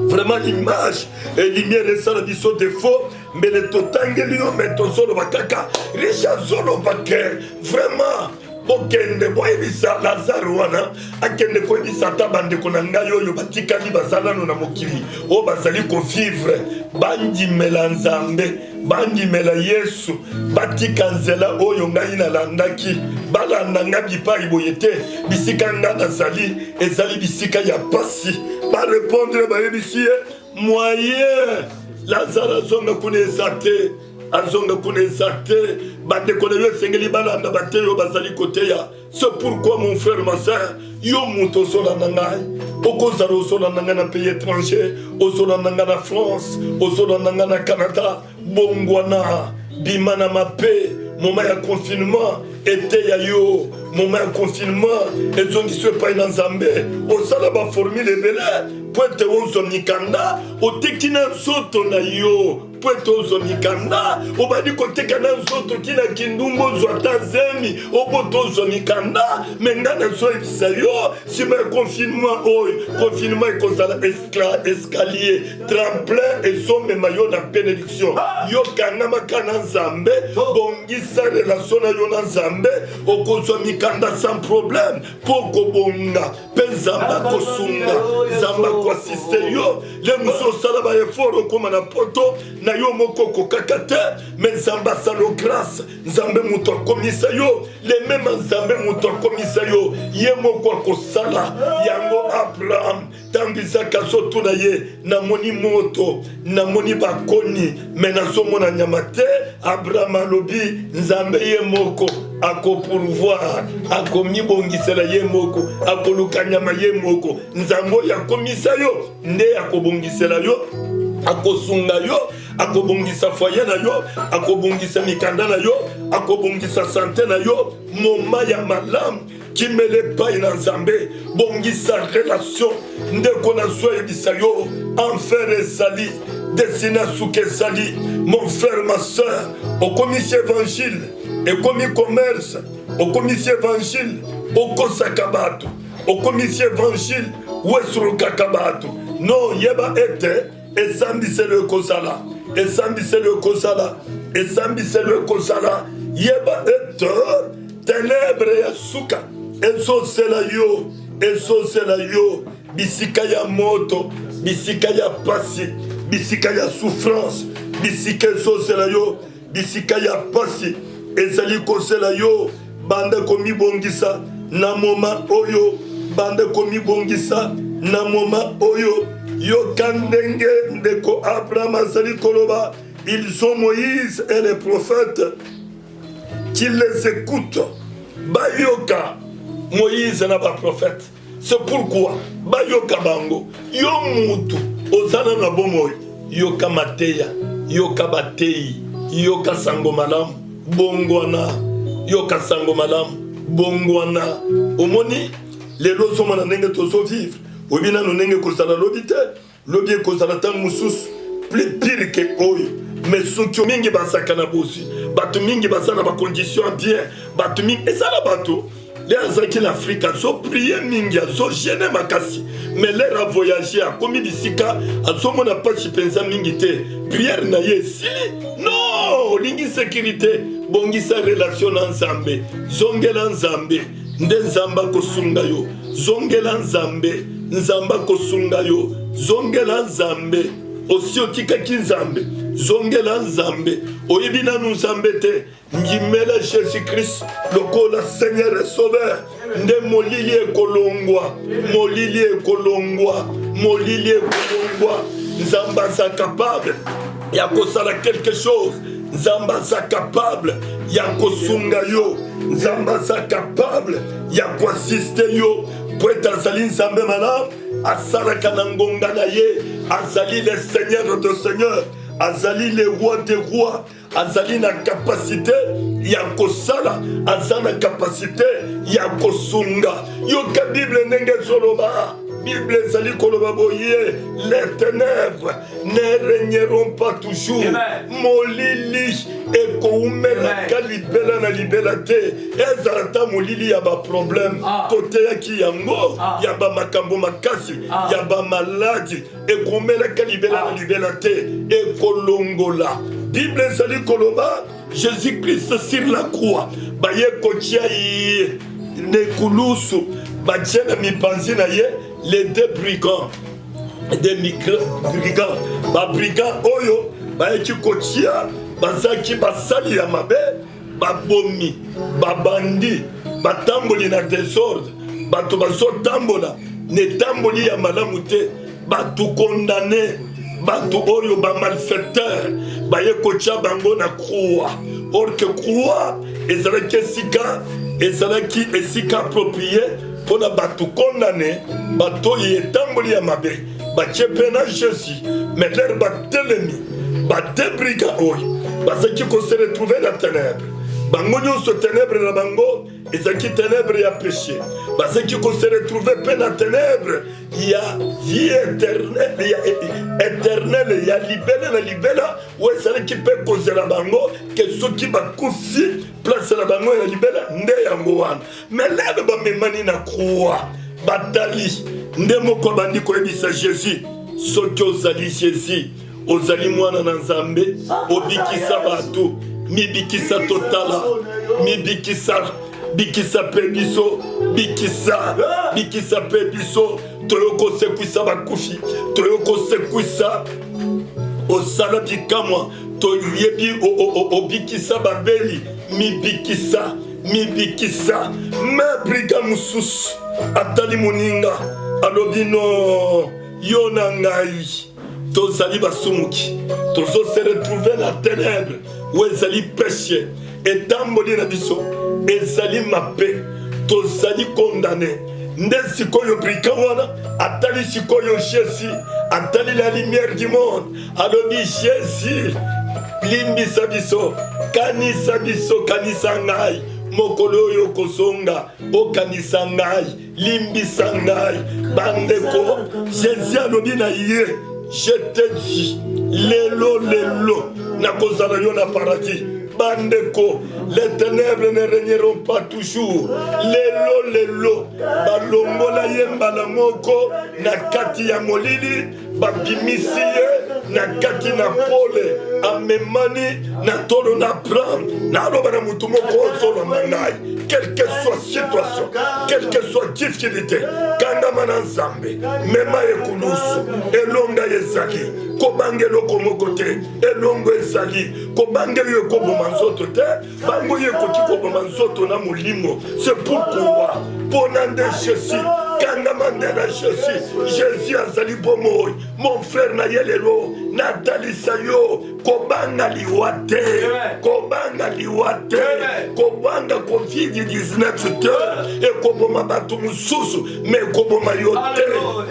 Vraiment l'image et lumière et ça biso défaut mais le totangeli yo meto soloba kaka riche soloba ke vraiment bokende boyebisa Lazare wana akende koyebisa ata bandeko na ngai oyo batikali bazalano na mokili oyo bazali kovivre bandimela nzambe bandimela Yesu batika nzela oyo ngai nalandaki balanda nga bipai boye te bisika nga nazali ezali bisika ya pasi barépondre bayebisi ye moyen Lazare azonga kuna eza te azonga kuna eza te bandeko na yo esengeli balanda bate yo bazali koteya. C'est pourquoi mon frère ma soeur yo moto ozolanda ngai okozala ozolanda ngai na pays étranger ozolanda ngai na France ozolanda ngai na Canada bongwana bima na mape moment ya confinement ete ya yo moment ya confinement ezongiso epai na nzambe osala baformule ebele po ete ozomikanda oteki na nzoto na yo po ete ozomikanda obali koteka na nzoto tina kindumbu ozwa ata zemi oboto ozomikanda me nga nazoyebisa yo nsima ya confinement oyo confinement ekozala escalier tremplin ezomema yo na bénédiction yo kangamaka na nzambe bongisa relation na yo na nzambe okozwa mikanda sans problème po kobonga mpe nzambe akosunga nzambe akoasiste yo le mosu osala baeffort okoma na poto na yo moko kokaka te me nzambe asalo grâce nzambe moto akomisa yo le meme nzambe moto akomisa yo ye moko akosala yango. Abraham ntango izaka azotuna ye namoni moto namoni bakoni me nazomona nyama te Abraham alobi nzambe ye moko akopourvoir akomibongisela ye moko akoluka nyama ye moko nzambe oyo akomisa yo nde akobongisela yo akosunga yo akobongisa foyer na yo akobongisa mikanda na yo akobongisa santé na yo moma ya malamu kimele pai na nzambe bongisa relation ndeko na zo yebisa yo enfer ezali destiné suke ezali. Mon frère ma soeur okomisi évangile ekomi commerce okomisi évangile okosaka bato okomisi évangile wesurukaka bato non yeba ete esambiselo ekozala esambiselo ekozala esambiselo ekozala yeba ete ténèbre ya suka ezosela yo bisika ya moto bisika ya pasi bisika ya souffrance bisika ezosela yo bisika ya pasi ezali kosela yo bande komibongisa na moma oyo bande komibongisa na moma oyo yoka ndenge ndeko Abraham azali koloba ils ont Moïse et les prophètes qui les écoutent bayoka Moïse na ba prophète. C'est pourquoi bayoka bango yo mutu ozana na bomo yoka mateya yoka batei yoka sango malamu bongwana yoka sango malamu bongwana omoni lelo zomana ndenge tozo vivre obina no ndenge kozala lobi te lobi ekozala tan mususu plus pire que oyo. Mais soki mingi basaka na bosi. Bato mingi basana ba condition bien. Bato mingi ezala bato. Les Azaki l'Afrique ont prié mingi, ont gêné makasi. Mais l'air a voyagé à commis d'Isika, à son mon pas si pensa mingité. Prière na ye si. Non, lingi sécurité, bongi sa relation ensemble. Zongela nzambe, ndenzamba kosunga yo. Zongela nzambe, nzamba kosunga yo. Zongela nzambe, aussi otika kinzambe. Zongela nzambe, oyebina nous zambete. Ngimela Jésus-Christ, le Seigneur et Sauveur. Nde molili ekolongwa, molili ekolongwa, molili ekolongwa. Nzamba sa capable, ya kosala quelque chose. Nzamba sa capable, ya kosunga yo. Nzamba sa capable, ya koassiste yo. Poeta azali nzambe malam, asala kanangonga na ye, azali le Seigneur de Seigneur. Azali le roi des rois, azali na capacité ya kosala, azali na capacité ya kosunga. Yoka Bible nenge zoloba, Bible ezali koloba boye, les ténèbres ne régneront pas toujours. Molili ekoumela kalibela na libela te. Ezalata molili ya ba problème. Côté ya ki yango, ya ba makambo makasi, ya ba maladie. Ekoumela kalibela na libela te. Ekolongola. Bible ezali koloba, Jésus-Christ sur la croix. Baye kotia yi nekulusu. Batiena mi panzi na ye. Les deux brigands, des brigands, ba brigand oyo, ba eki kotia, bazaki basali ya mabe, ba bomi, ba bandi, ba tamboli na désordre, bato bazo tambola, ne tamboli ya malamu te, bato condamné, bato oyo ba malfaiteur, ba ye kotia bango na croix, or que croix, ezalaki esika approprié, pour na bato condamné, bato yetamboli ya mabe, batie pena Jésus, mais l'air batelemi, bate briga oyo, bazaki ko se retrouver la ténèbre. Bango nyonso ténèbre na bango, ezaki ténèbre ya péché. Bazaki ko se retrouver pe na ténèbre, ya vie éternelle, ya libela na libela, ou ezalaki pe kozela bango, ke soki bakufi, place la bango ya libela, nde yango wana. Mais l'air bamemani na croix, batali, nde moko bandi koyebisa Jésus, soki ozali Jésus, ozali mwana na Nzambe, obikisa bato, mibikisa totala, bikisa pebiso, bikisa pebiso, toyoko sekwisa bakufi, toyoko sekwisa osala bikamwa, toyebi obikisa babeli, mibikisa, mebriga mususu, atali moninga, alobino, yona ngai. Tozali basumuki, tozo se retrouver la ténèbre, où ezali péché, et tamboli na biso, ezali mape, tozali condamné. Nde sikoyo brikawana, atali sikoyo Jésus, atali la lumière du monde, alobi Jésus, limbisa biso, kanisa ngai, mokolo oyo kozonga, okanisa ngai, limbisa ngai, bandeko, Jésus alobi na ye, je te dis, lelo, na kozala yo na paradis. Bandeko, les ténèbres ne régneront pas toujours. Lelo, balongola yemba na moko, na kati ya molili, babimisi ye, na kati na pole, amemani, na tolo na pram, na roba na mutu moko solo mangai. Quelle que soit situation, quelle que soit difficulté, kangama na Nzambe, mema ekulusu, elonga ezali, kobangelo komokote, elongo ezali, kobangelo ekoboma nzoto te, bango yekoki koboma nzoto na molimo. C'est pourquoi, ponande Jésus, kangama ndena Jésus azali bomoy, mon frère na yelelo, natalisa yo, kobanga liwate, kobanga COVID-19 te, ekoboma batu mususu, me koboma yo te,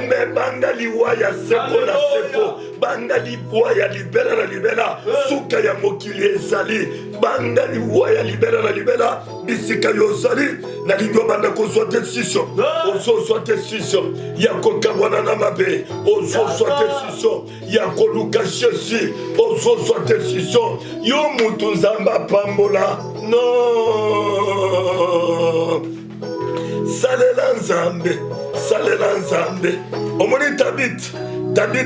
me banga liwa ya seko na seko, banga libwa ya libela na libela suka ya mokili ezali banga libwa ya libela na libela bisika yozali na lingo banda kozwa décision ozozwa décision ya kokabwana na mabe ozozwa décision ya koluka Jésus ozozwa décision yo mutu nzamba pambola non salela nzambe omoni tabit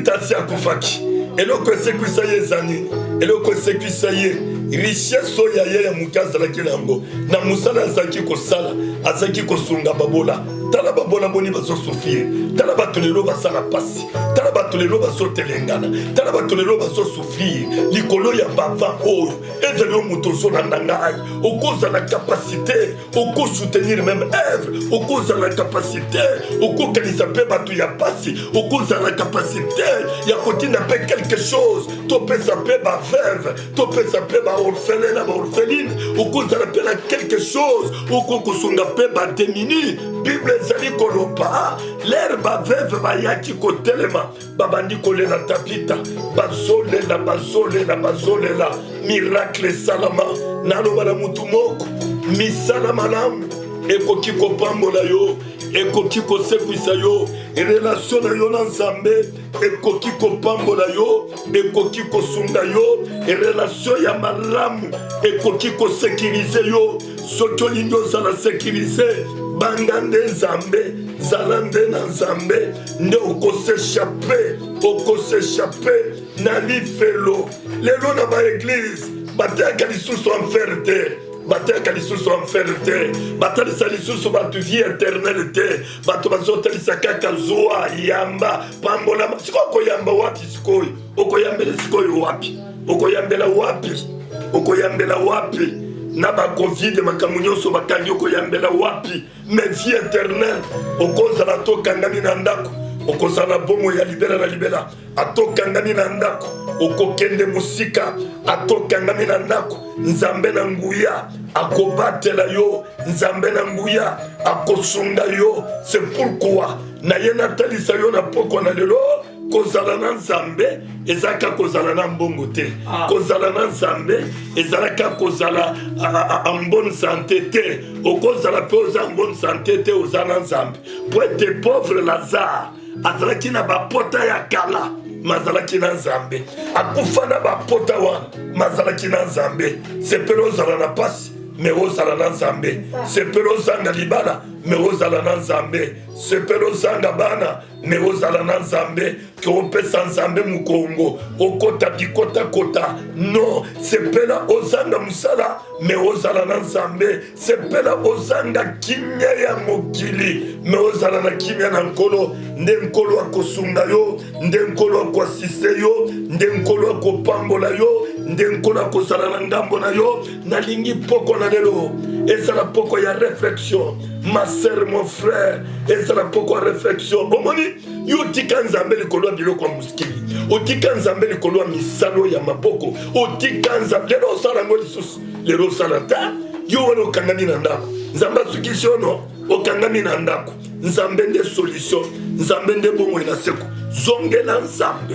asi akufaki eloko esekwisa ye ezani eloko esekwisa ye richesse oyo aye ya moke azalaki nango na mosala azalaki kosala azalaki kosunga babola tala babola boni bazosufrir tala bato lelo basala pasi tala bato lelo bazotelengana tala bato lelo bazosufrir likolo ya bava oyo ezali yo moto ozolanda ngai okozala kapasité okosoutenir même œuvre okozala kapasité okokanisa mpe bato ya pasi okozala kapasité ya kotinda mpe quelque chose topesa mpe baveuve topesa mpe baorphelin na baorpheline okozala mpe na quelque chose okokosunga mpe bademini bible ezali koloba lere baveuve bayaki kotelema babandi kolela tabita bazolela miracle esalama naloba na mutu moko misala malamu ekoki kopambola yo ekoki kosekwisa yo relation na yo na nzambe ekoki kopambola yo ekoki kosunga yo relation ya malamu ekoki kosekirize yo soki olingi ozala sekirize banga nde nzambe zala nde na nzambe nde okoseshape na lifelo lelo na baeglise bateyaka lisusu enfer te bateka lisusu enfer te batalisa lisusu bato vie éternel te bato bazotalisa kaka zwa yamba pambola sikoyo okoyamba wapi sikoyo okoyambela sikoyo wapi okoyambela wapi na bacovid makambo nyonso bakangi okoyambela wapi mais vie éternel okozala tokangami na ndako okozala bomo ya libela na libela atokangami na ndako okokende mosika atokangami na ndako nzambe na nguya akobatela yo nzambe na nguya akosunga yo c'est pourquoi na ye natalisa yo na poko na lelo kozala na nzambe ezalaka kozala na mbongo te kozala na nzambe ezalaka kozala en bonne santé te okozala mpe oza en bonne santé te oza na nzambe po ete pauvre Lazare azalaki na bapota ya kala mazalaki na nzambe akufa na bapota wana mazalaki na nzambe sepele ozala na pasi me ozala na nzambe sepele ozanga libala me ozala na nzambe sepele ozanga bana me ozala na nzambe ke opesa nzambe mokongo okota bikotakota non sepela ozanga mosala me ozala na nzambe sepela ozanga kimia ya mokili me ozala na kimia na nkolo nde nkolo akosunga yo nde nkolo akoasiste yo nde nkolo akopambola yo nde nkolo akozala na ngambo na yo nalingi poko na lelo ezala poko ya réflexion ma sœur mon frère ezala poko ya réflexion omoni yo tika nzambe likolo ya biloko ya moskili otika nzambe likolo ya misalo ya maboko otika nzambe lelo osala yango lisusu lelo osala ta yo wana okangami na ndako nzambe asukisi ono okangami na ndako nzambe nde solution nzambe nde bomoi na seko zongela nzambe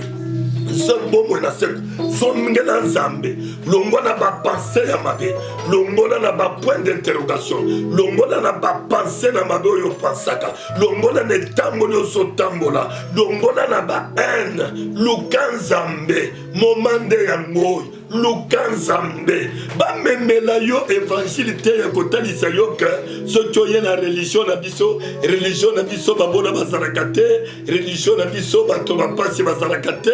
bomoi na seko zongela nzambe longola bapense ya mabe longola na bapoint d'interrogation longola na bapense na mabe oyo opansaka longola na etamboli ozotambola longola na bahaine luka nzambe momande yango oyo luka nzambe bamemela yo évangile te ya kotalisa yo ke soki oye na religion na biso babona bazalaka te religion na biso bato bapasi bazalaka te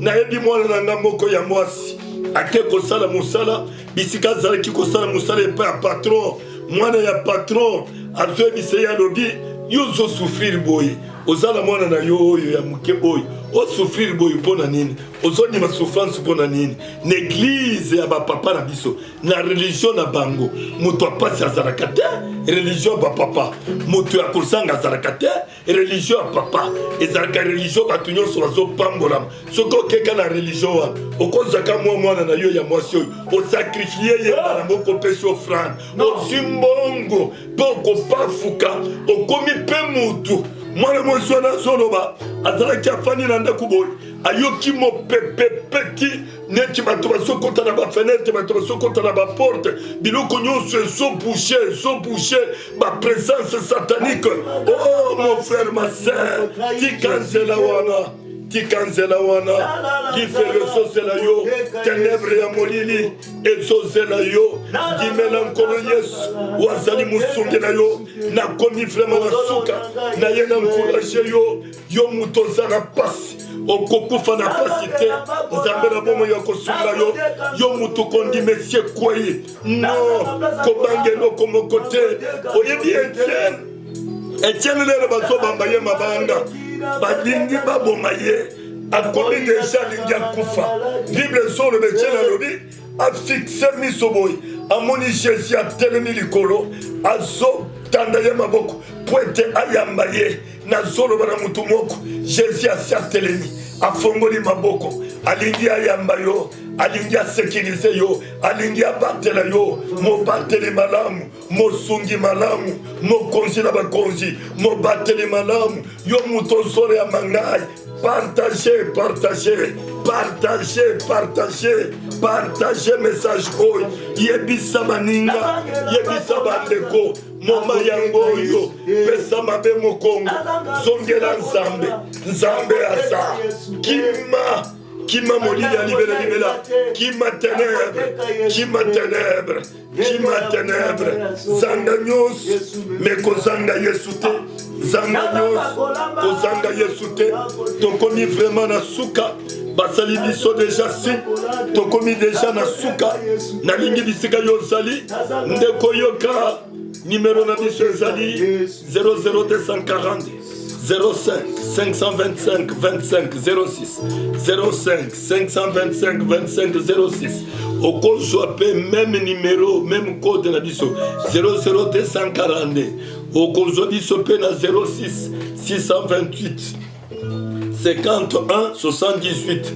nayebi mwana na nga moko ya mwasi ake kosala mosala bisika azalaki kosala mosala epai ya patron mwana ya patron azoyebisa ye alobi yo ozosufrir boye ozala mwana na yo oyo ya moke oyo osufrir boye mpo na nini ozondima souffrance mpo na nini na eglize ya bapapa na biso na religion na bango moto apasi azalaka te religion ya bapapa moto ya kosanga azalaka te religion ya papa ezalaka religion bato nyonso bazopambolama soki okeka na religion wana okozaka mwana na yo ya mwasi oyo osakrifie ye bana moko opesi offrande ozwi mbongo mpo okopafuka okomi mpe mutu mwana mwasi wana azoloba azalaki afandi na ndako boye ayoki mopepepeti neti bato bazokota na bafenetre bato bazokota na baporte biloko nyonso ezobouche baprésence satanique. Oh mon frère ma sœur, tikanzela wana tikanzela wana liferesozela yo ténèbre ya molili ezozela yo dimela nkolo yesu wazali mosungi na yo nakomi vraiment na suka na ye na encourage yo moto oza na pasi okokufa na pasi te nzambe na bomo ya kosunga yo moto kondima esie kwei no kobangela oko moko te oyebi Etienne lelo bazobamba ye mabanga balingi baboma ye akomi deja lingi akufa bible solo betienne alobi afixe miso boye amoni jésus atelemi likolo azotanda ye maboko po ete ayamba ye nazoloba na mutu moko jésus asi atelemi afongoli maboko alingi ayamba yo alingi asekirize yo alingi abatela yo mobateli malamu mosungi malamu mokonzi na bakonzi mobateli malamu yo mutu ozolo ya mangai partagez message oyo yebisa baninga yebisa bandeko moma yango oyo pesa mabe mokongo zongela nzambe aza kima molili ya libela kima ténèbre zanga nyonso me kozanga yesu te zanga nyonso kozanga yesu te tokomi vraiment na suka basali biso deja si tokomi deja na suka nalingi bisika yo ozali ndeko yoka numéro na biso ezali 00240 05 525 25 06 05 525 25 06 okozwa pe même numéro même code na biso 00240 okozwa biso pe na 06 628 51 78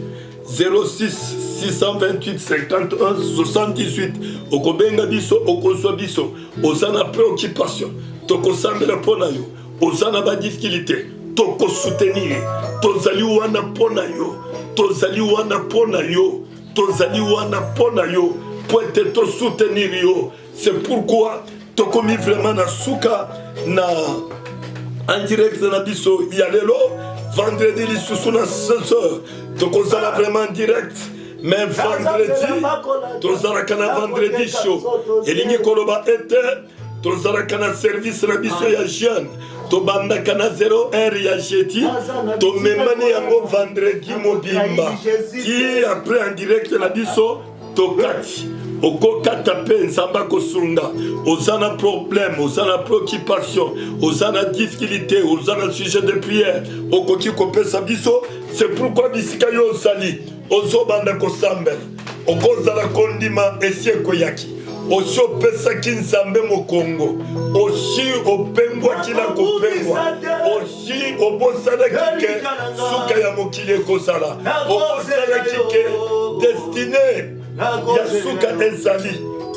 06 628 51 78 okobenga biso okozwa biso oza na préoccupation tokosambela mpona yo oza na badifficulté tokosoutenir tozali wana mpona yo tozali wana mpona yo tozali wana mpona yo po ete tosoutenir yo. C'est pourquoi tokomi vraiment na suka na en direct na biso ya lelo vendredi lisusu na 16h tokozala vraiment en direct. Mais vendredi tozalaka na vendredi show elingi koloba ete tozalaka na service na biso ya jeune tobandaka na 01 ya jeudi tomemani yango vendredi mobimba ti après en direct na biso tokati okokata mpe nzambe akosunga oza na problème oza na préoccupation oza na difficulté oza na sujet de prière okoki kopesa biso. C'est pourquoi bisika yo ozali ozobanda kosambela okozala kondima esi ekoyaki osi opesaki nzambe mokongo osi opengwaki na kopengwa osi obosanaki ke suka ya mokili ekozala obosanaki ke destine ya suka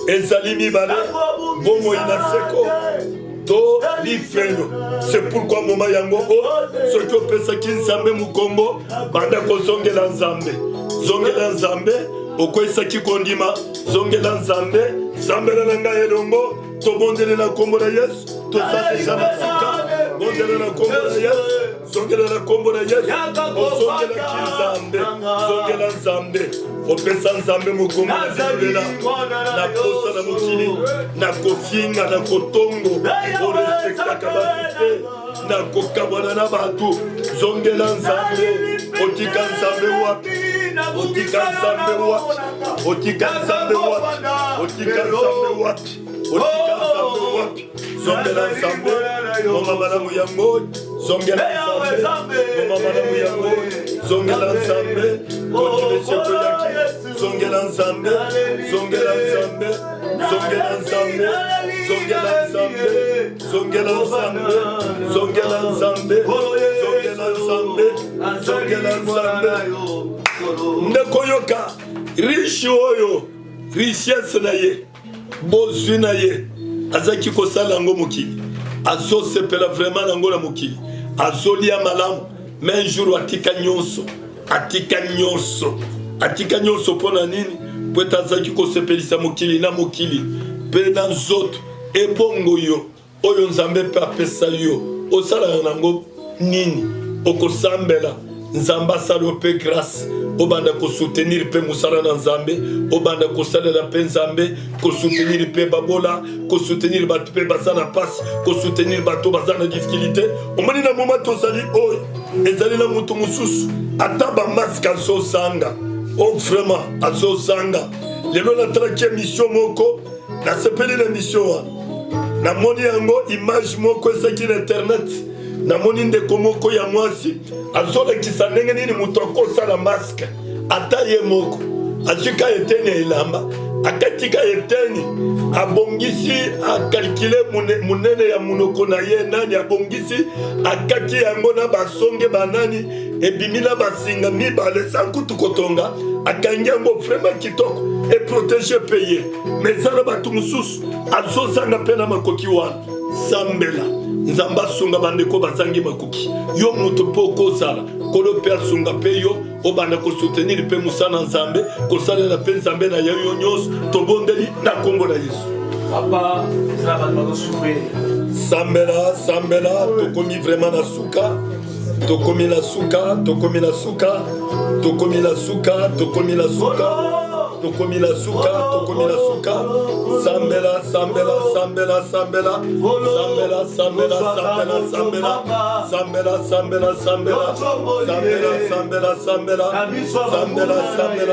ezali mibale bomoi na seko to lifelo. C'est pourquoi moma yango soki opesaki nzambe mokongo banda kozongela nzambe okwesaki kondima zongela nzambe sambela na ngai elongo tobondelela kombo na yesu tozadeja na sika bondela na kombo na yesu zongela na kombo na yesu ozongelaki nzambe zongela nzambe opesa nzambe mokongo na zibulela na posa na mokili na kofinga na kotongo orespektaka bato te na kokabwana na bato zongela nzambe otika nzambe wapi otika nzambe wapi otika nzambe wapi otika nzambe wapi otika nzambe wapi zongela nzambe moma malamu yango zongela nzambe moma malamu yango zongela nzambe kodimeseko yaki zongela nzambe zongela nzambe zongela nzambe zongela nzambe zongela nzambe zongela nzambe zongela nzambe zongela nzambe ndeko yoka riche oyo richesse na ye bozwi na ye azaki kosala yango mokili azosepela vraiment nango na mokili azolia malamu mais un jour atika nyonso mpona nini po ete azalaki kosepelisa mokili na mokili mpe na nzoto ebongo yo oyo nzambe mpe apesa yo osalaka nango nini okosambela nzambe asala yo mpe grâce obanda kosoutenir mpe mosala na nzambe obanda kosalela mpe nzambe kosoutenir mpe babola kosoutenir bato mpe baza na pasi kosoutenir bato baza na difficulté omoni na moma tozali oyo ezali na moto mosusu ata bamaske azosanga o vraiment azosanga lelo natalaki émission moko nasepeli na émission wana namoni yango image moko ezaki na internet namoni ndeko moko ya mwasi azolakisa ndenge nini moto akosala maske ata ye moko azwika eteni ya elamba akatika eteni abongisi akalkile munene ya munoko na ye nani abongisi akati yango na basonge banani ebimi na basinga mibale sankutu kotonga akangi yango vraiment kitoko eprotege mpe ye mezala bato mosusu azozanga mpe na makoki wana sambela nzambe asunga bandeko bazangi makoki yo moto mpe okozala kolo mpe asunga mpe yo obanda kosoutenir mpe mosala nzambe kosalela mpe nzambe na yo nyonso tobondeli na kombo na yesu papa ezala bato bazosufrir sambela tokomi vraiment na suka tokomi na suka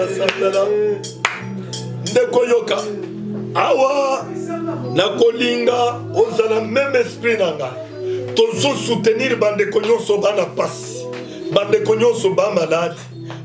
sambela ndeko yoka awa nakolinga ozala même esprit na ngai tozosoutenir bandeko nyonso bana pasi bandeko nyonso bamaladi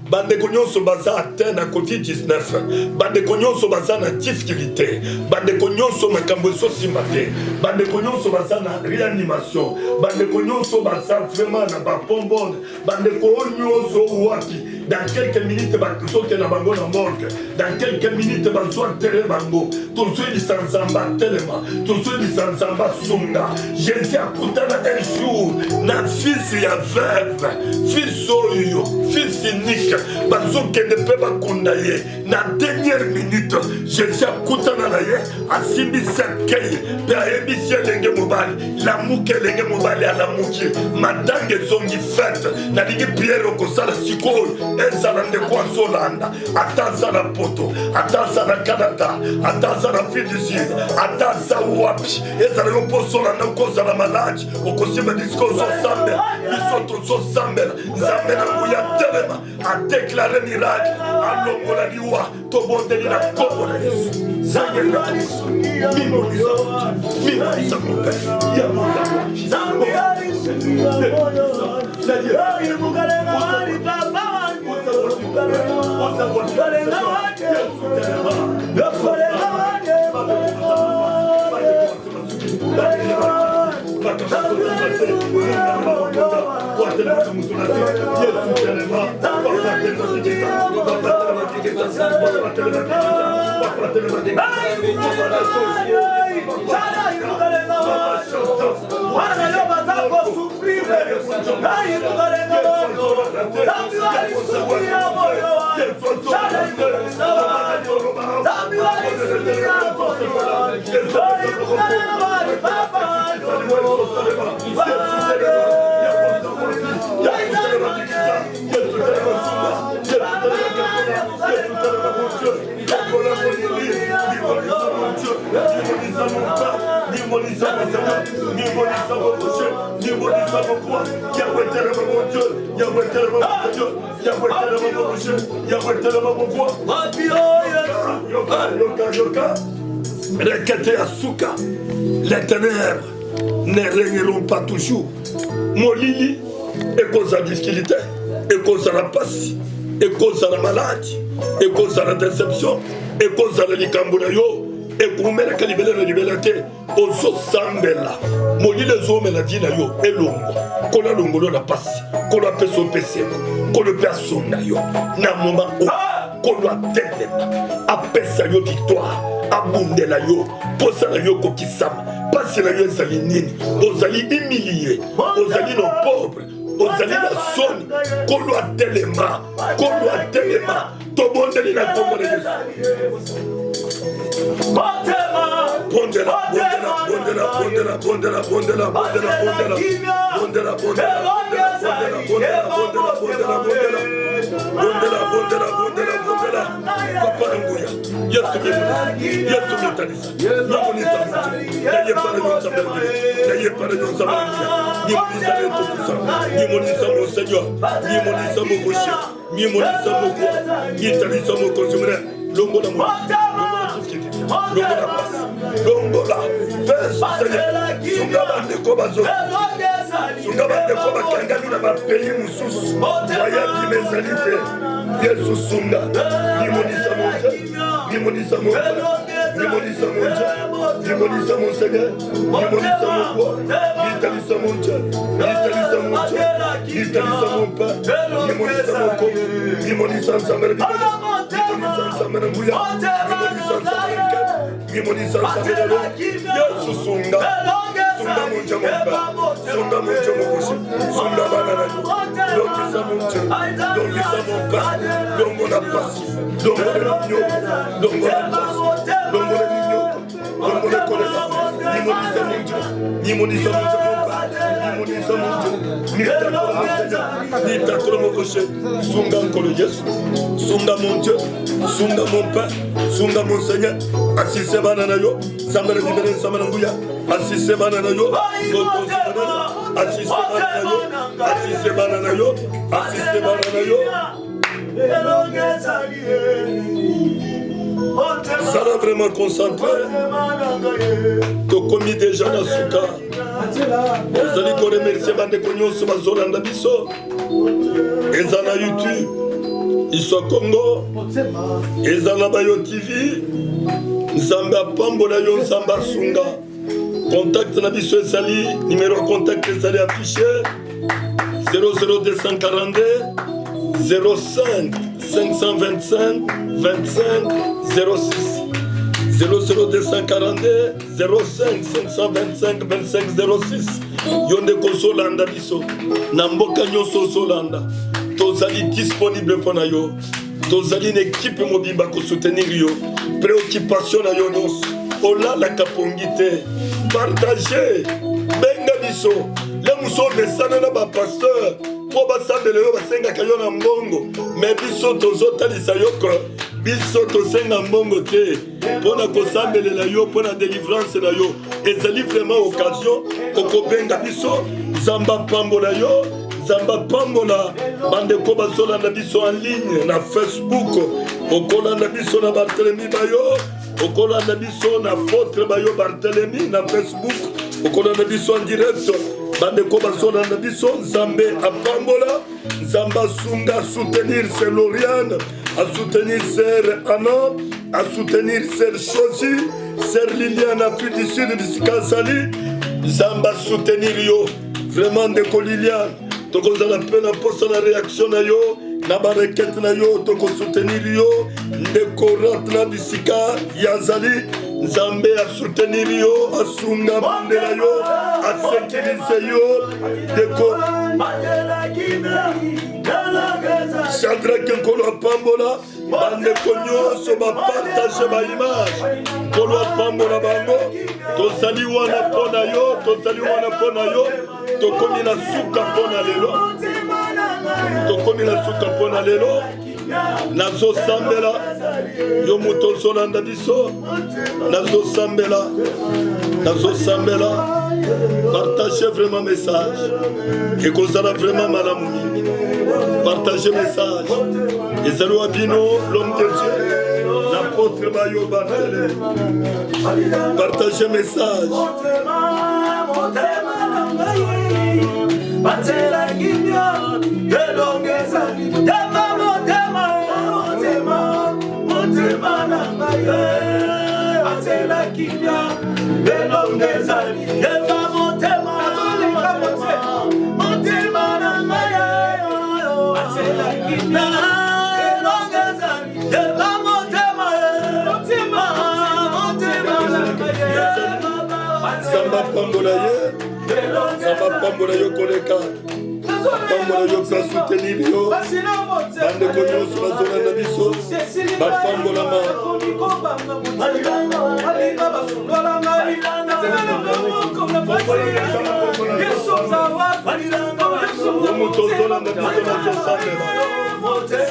bandeko nyonso baza atteint na covid-19 bandeko nyonso baza na difficulté bandeko nyonso makambo ezosimba te bandeko nyonso baza na réanimation bandeko nyonso baza vraiment na bapombone bandeko oyo nyonso wapi dans quelques minutes bazokenda bango na morgue dans quelques minutes bazoatere bango tozoyebisa nzambe atelema tozoyebisa nzambe asunga jésus akutana un jour na fils ya veuve fils oyo fils unique bazokende mpe bakunda ye na dernière minute jésus akutana na ye asimbisi akei mpe ayebisi elenge mobali lamuki elenge mobali alamuki madange ezongi fete nalingi priere okosala sikoyo ezala ndeko azolanda ata aza na poto ata aza na canada ata aza na ville du sud ata aza wapi ezala yo mpo osolanda okozala maladi okosimba disiko ozosambela biso tozosambela nzambe na nguya telema adeklare miracle alongola liwa tobondeli na kombo na yesu zangela mimonisa mope ya Rekete asuka, les ténèbres ne régneront pas toujours. Molili, et cause la difficulté, et cause la passe, et cause la maladie, et cause la déception, et cause la likambunayo, et kumela kalibele na libelate, ozo sambela. Molili zome la dina yo, elongo, kola longolo la passe, kola peso pese, kola persona yo, na moment o, kola telema, apesa yo victoire. abundela yo posa na yo kokisama pasi na yo ezali nini ozali humilié ozali no pauvre ozali na soni kolo atelema tobondeli na kombo na Yesu Longola, Sunga bandeko bakangani na bapeyi mususu wayaki mezalite Yesu sunga limonisa monja limonisa monja limonisa monja limonisa monseigne limonisa monja litalisa monja litalisa monja litalisa monpa limonisa monko limonisa nsamere limonisa nsamere mbuya limonisa nsamere limonisa nsamere Yesu sunga sunga monja monpa sunga monja mokoshi sunga banana lokisa monja lokisa monpa dongo na pasi dongo na minyo dongo na pasi dongo na minyo dongo na koleka limonisa monja limonisa monja monpa limonisa monja nitakolo mokoshi sunga nkolo Yesu sunga monja sunga monpa sunga monseigne asise banana yo sambere libere samana nguya asise banana yo asise banana yo asise banana yo ça va vraiment concentré tokomi déjà na suka ozali ko remercier bande ko nyonso bazolanda biso eza na YouTube iso Congo eza na Bayo TV nzambe apambola yo nzambe asunga contact na biso ezali numéro contact ezali affiché 00242 05 525 25 06 00242 05 525 25 06 yo nde kozolanda biso na mboka nyonso ozolanda tozali disponible mpona yo tozali na équipe mobimba kosoutenir yo préoccupation na yo nyonso olalaka pongi te partage benga biso lemuso omesana na bapasteur mpo basambela yo basengaka yo na mbongo me biso tozotalisa yo ko biso tosenga mbongo te mpona kosambelela yo mpona délivrance na yo ezali vraiment occasion okobenga biso nzamba pambola yo nzamba pambola bandeko bazolanda biso en ligne na Facebook okolanda biso na Barthélemy Bayo okolanda biso na Fotre Bayo Barthélemy na Facebook okolanda biso en direct bandeko bazolanda biso nzambe apambola nzamba sunga soutenir Sœur Lauriane à soutenir Sœur Anna à soutenir Sœur Chosi Sœur Liliane Afrique du Sud Bisikasali nzamba soutenir yo vraiment ndeko Liliane tokozala mpe na posa na réaction na yo na barekete na yo tokosoutenir yo ndeko rat na bisika yazali nzambe asoutenir yo asunga bandela yo asekirize yo ndeko Shadrake nkolo apambola bandeko nyonso bapartage baimage nkolo apambola bango tozali wana mpona yo tozali wana mpona yo tokomi na suka mpona lelo tokomi na suka mpona lelo nazosambela yo moto ozolanda biso nazosambela partagez vraiment message ekozala vraiment malamu mingi partagez message ezali wa bino l'homme de Dieu l'apôtre Bayo Barthélemy partagez message pambola ye. Nzamba pambola yo koleka. Pambola yo ka soutenir yo. Bande ko nyonso bazona na biso. Bapambola ma.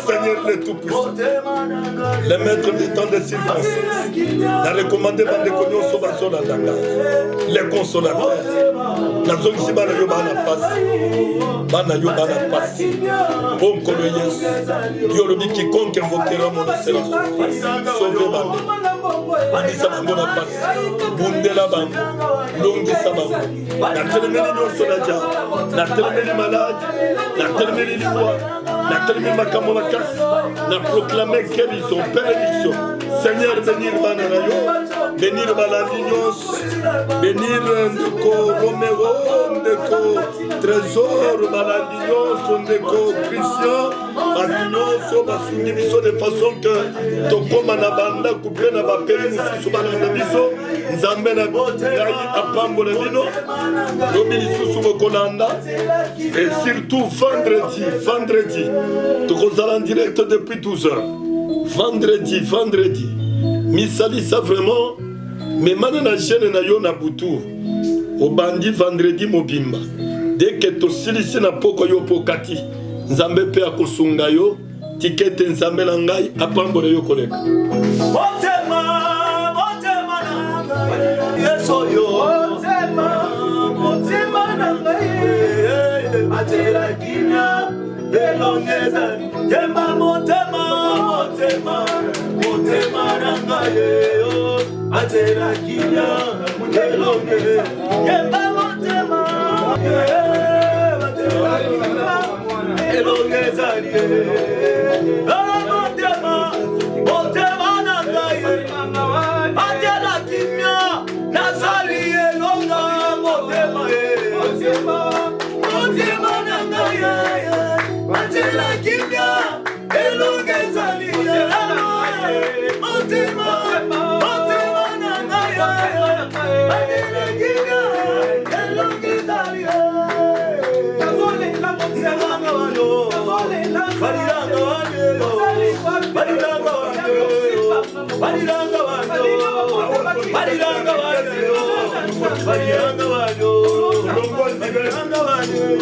Seigneur le Tout-Puissant, le maître du temps des circonstances, la recommandée bande konyo soba sola danga, les consolateurs, la zone si bana yo bana passe, bon kolo yes, yo lobi quiconque invoquera mon excellence, sauve bande, bandisa bango na passe, bundela bango, longisa bango, na telemeli nyonso na dia, na telemeli malade, na telemeli liwa, na telemeli makambo makasi, na proclamer guérison, bénédiction. Seigneur, bénir Bananayo, bénir Balandignos, bénir Ndeko Romero, Ndeko Trésor, Balandignos, Ndeko Christian, Balandignos, Basuni Biso, de façon que Tokoma Nabanda, Coupé Nabapé, Moussou Balandabiso, Nzambena Gai, Apambola Dino, Dominisu Subokolanda, et surtout vendredi, nous allons en direct depuis 12h. Vendredi. Misali ça vraiment, mais maintenant la chaîne na yo na butu. Au bandi vendredi mobimba. Dès que to silisi na poko yo pokati, Nzambe pe akosunga yo, ticket Nzambe la ngai apambola yo koleka. Motema yeso yo. Motema na ngai. Atela kinya. Belongeza, yemba motema nangaye, atela kinya, belongeza, yemba motema, belongeza motema nangaye, atela kinya, nazali elonga motema nangaye. Atela kinya, elongezali motema nangaye. Atela kinya, elongezali Baliranga wanyo